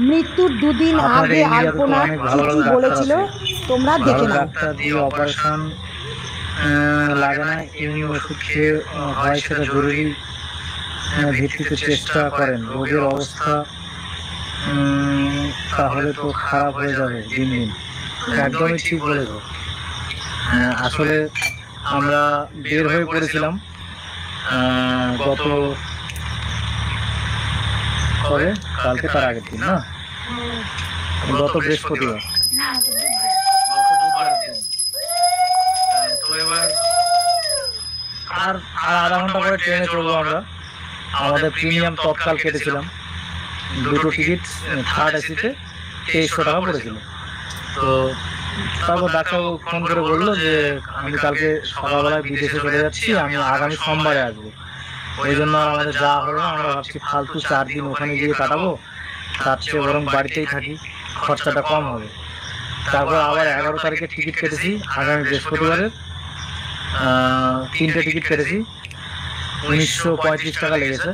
মৃত্যুর দুদিন আগে আলপনা চিঠি বলেছিল তোমরা দেখে নাও। ডাক্তার দিয়ে অপারেশন লাগে না, এমনি ওষুধ খেয়ে হয়, সেটা জরুরি ভিত্তিতে চেষ্টা করেন। রোগের অবস্থা তাহলে তো খারাপ হয়ে যাবে দিন দিন। একদমই ঠিক বলেছ। আসলে আমরা বের হয়ে পড়েছিলাম গত কবে, কালকে তার আগের দিন না, গত বৃহস্পতিবার, তো এবার আর আধা ঘন্টা পরে ট্রেনে চড়বো আমরা। আমাদের প্রিমিয়াম তৎকাল কেটেছিলাম, দুটো টিকিট থার্ড এসিতে 2300 টাকা পড়েছিল। তো তারপর ডাক্তারবাবু ফোন করে বললো যে আমি কালকে সকালবেলায় বিদেশে চলে যাচ্ছি, আমি আগামী সোমবারে আসবো। ওই জন্য আমাদের যাওয়া হলো না। আমরা ভাবছি ফালতু 4 দিন ওখানে গিয়ে কাটাবো, তার চেয়ে বরং বাড়িতেই থাকি, খরচাটা কম হবে। তারপর আবার 11 তারিখে টিকিট কেটেছি, আগামী বৃহস্পতিবারের 3টে টিকিট কেটেছি। 1935 টাকা লেগেছে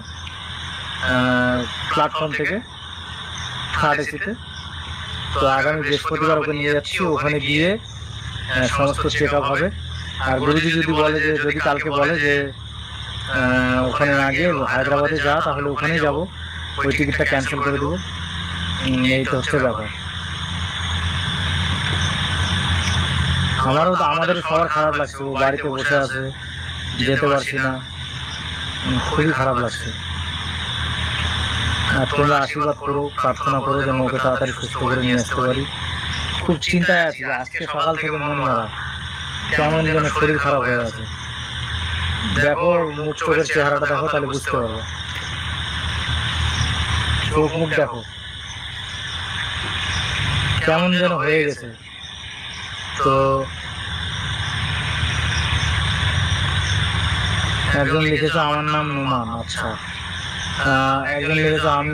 প্ল্যাটফর্ম থেকে থার্ড এসিতে। তো আগামী বৃহস্পতিবার ওকে নিয়ে যাচ্ছি, ওখানে গিয়ে সমস্ত চেক আপ হবে। আর গুরুজি যদি বলে যে, যদি কালকে বলে যে ওখানে না গিয়ে হায়দ্রাবাদে যা, তাহলে ওখানেই যাব, ওই টিকিটটা ক্যান্সেল করে দেবো। এই তো হচ্ছে ব্যাপার। আমাদের সবার খারাপ লাগছে, ও বাড়িতে বসে আছে, যেতে পারছি না, খুবই খারাপ লাগছে। আর তোমরা আশীর্বাদ করো, প্রার্থনা করো যেন ওকে তাড়াতাড়ি সুস্থ করে নিয়ে আসতে পারি। খুব চিন্তায় আছি, আজকে সকাল থেকে মন মারা, কেমন যেন শরীর খারাপ হয়ে আছে। দেখো মুখ চোখের চেহারাটা দেখো, তাহলে বুঝতে পারবো। চোখ মুখ দেখো কেমন যেন হয়ে গেছে। তো একজন লিখেছে আমার নাম নুমান, আচ্ছা। একজন লিখেছে আমি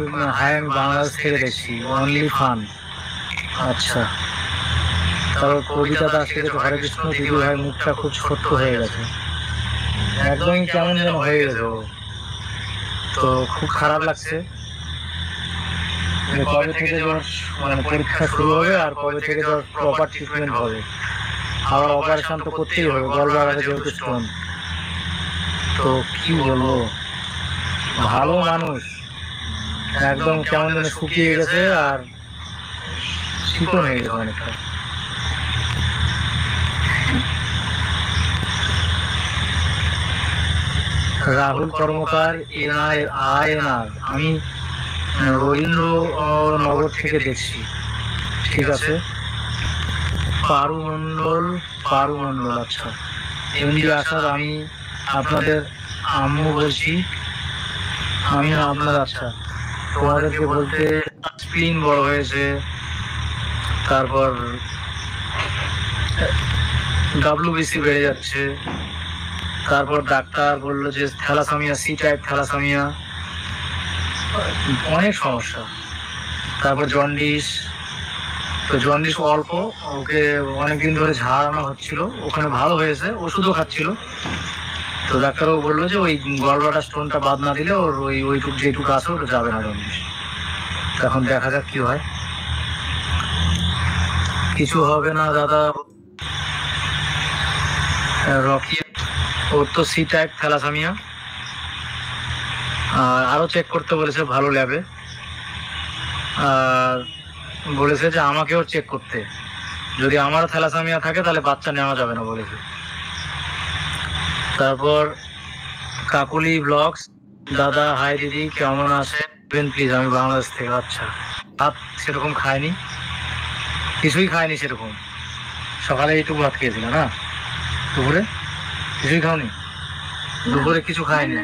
বাংলাদেশ থেকে দেখছি, অনলি ফান, আচ্ছা। তারপর কবিতা দাস লিখেছে হরে কৃষ্ণ দিদি ভাই মুখটা খুব ছোট্ট হয়ে গেছে, একদমই কেমন যেন হয়ে গেছে। তো খুব খারাপ লাগছে। কবে থেকে মানে পরীক্ষা শুরু হবে আর কবে থেকে প্রপার ট্রিটমেন্ট হবে। আবার অপারেশন তো করতেই হবে, গলব্লাডারে যেহেতু স্টোন। তো কি বলবো, ভালো মানুষ একদম কেমন যেন শুকিয়ে গেছে আর শীতল হয়ে গেছে অনেকটা। রাহুল কর্মকার এনআর, আমি রবীন্দ্রনগর থেকে দেখছি, ঠিক আছে। পারু মন্ডল, আচ্ছা। এমডি আসাদ, আমি আপনাদের আম্মু বলছি, আমি আপনার, আচ্ছা। তোমাদেরকে বলতে স্প্লিন বড় হয়েছে, তারপর ডাব্লিউবিসি বেড়ে যাচ্ছে, তারপর ডাক্তার বললো যে থ্যালাসেমিয়া, সি টাইপ থ্যালাসেমিয়া, অনেক সমস্যা। তারপর জন্ডিস, তো জন্ডিস অল্প, ওকে অনেকদিন ধরে ঝাড়ানো হচ্ছিল, ওখানে ভালো হয়েছে, ওষুধও খাচ্ছিল। তো ডাক্তারবাবু বললো যে ওই গলব্লাডার স্টোনটা বাদ না দিলে ওর ওইটুকু যেটুকু আছে ওটা যাবে না জন্ডিস। তখন দেখা যাক কি হয়। কিছু হবে না দাদা, রকি ওর তো সি টাইপ থ্যালাসেমিয়া, আর আরও চেক করতে বলেছে ভালো ল্যাবে, আর বলেছে যে আমাকেও চেক করতে, যদি আমার থ্যালাসেমিয়া থাকে তাহলে বাচ্চা নেওয়া যাবে না বলেছে। তারপর কাকুলি ব্লগস, দাদা হাই দিদি কেমন আছে প্লিজ, আমি বাংলাদেশ থেকে, আচ্ছা। ভাত সেরকম খায়নি, কিছুই খায়নি সেরকম, সকালে এইটুকু ভাত খেয়েছিল না, দুপুরে কিছুই খাওনি, দুপুরে কিছু খায়নি,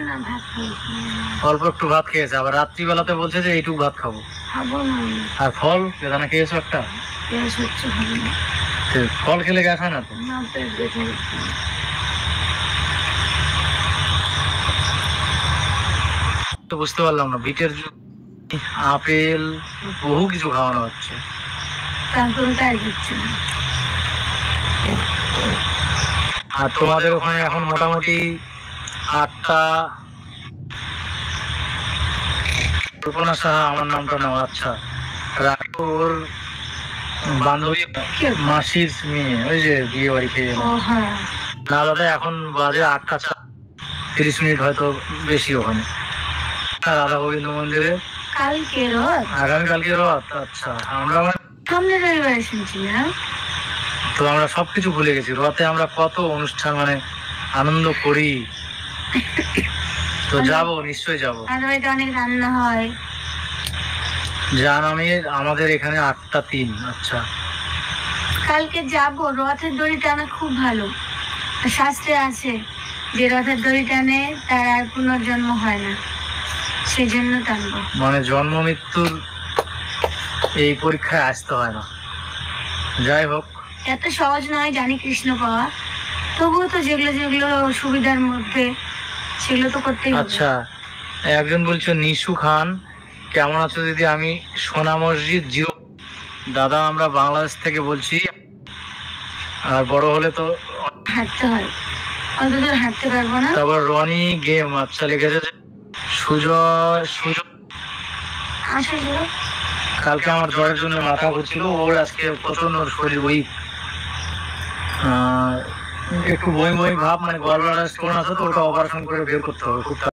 অল্প একটু ভাত খেয়েছে, আবার রাত্রিবেলাতে বলছে যে এইটুকু ভাত খাবো। আর ফল বেদানা খেয়েছো একটা, ফল খেলে গ্যাস হয় না তো? বুঝতে পারলাম না, বিটের আপেল বহু কিছু খাওয়ানো হচ্ছে, আর তোমাদের ওখানে এখন মোটামুটি 8টা। কল্পনা সাহা আমার নামটা নাও, আচ্ছা। ওর বান্ধবী মাসির মেয়ে, ওই যে বিয়ে বাড়ি খেয়ে ও হ্যাঁ, না দাদা, এখন বাজে 8:30 হয়তো বেশি ওখানে। রাধা গোবিন্দ মন্দিরে কালকে রথ, আগামীকালকে রথ। আচ্ছা, আমরা সামনের রবিবারে শুনছিলাম। তো আমরা সবকিছু ভুলে গেছি। রথে আমরা কত অনুষ্ঠান মানে আনন্দ করি। তো যাব, নিশ্চয়ই যাব। আর বাড়িতে অনেক রান্না হয়। আমাদের এখানে 8:03। আচ্ছা, কালকে যাব। রথের দড়ি টানা খুব ভালো, শাস্ত্রে আছে যে রথের দড়ি টানে তার আর পুনর্জন্ম হয় না, সেই জন্য টানবো। মানে জন্ম মৃত্যুর এই পরীক্ষায় আসতে হয় না। যাই হোক, এত সহজ নয় জানি কৃষ্ণ পাওয়া, তবুও তো যেগুলো যেগুলো সুবিধার মধ্যে সেগুলো তো করতেই হবে। আচ্ছা, একজন বলছো নিশু খান, কেমন আছো দিদি? আমি সোনা মসজিদ জিরো। দাদা, আমরা বাংলাদেশ থেকে বলছি। আর বড় হলে তো হাঁটতে হয়, অন্তত হাঁটতে পারবো না। তারপর রনি গেম। আচ্ছা, লিখেছে সুজয়। আসলে কালকে আমার জ্বরের জন্য মাথা ঘুরছিল, ওর আজকে প্রচন্ড শরীর উইক, একটু বই ভাব, মানে গলব্লাডার স্টোন আছে তো, ওটা অপারেশন করে বের করতে হবে খুব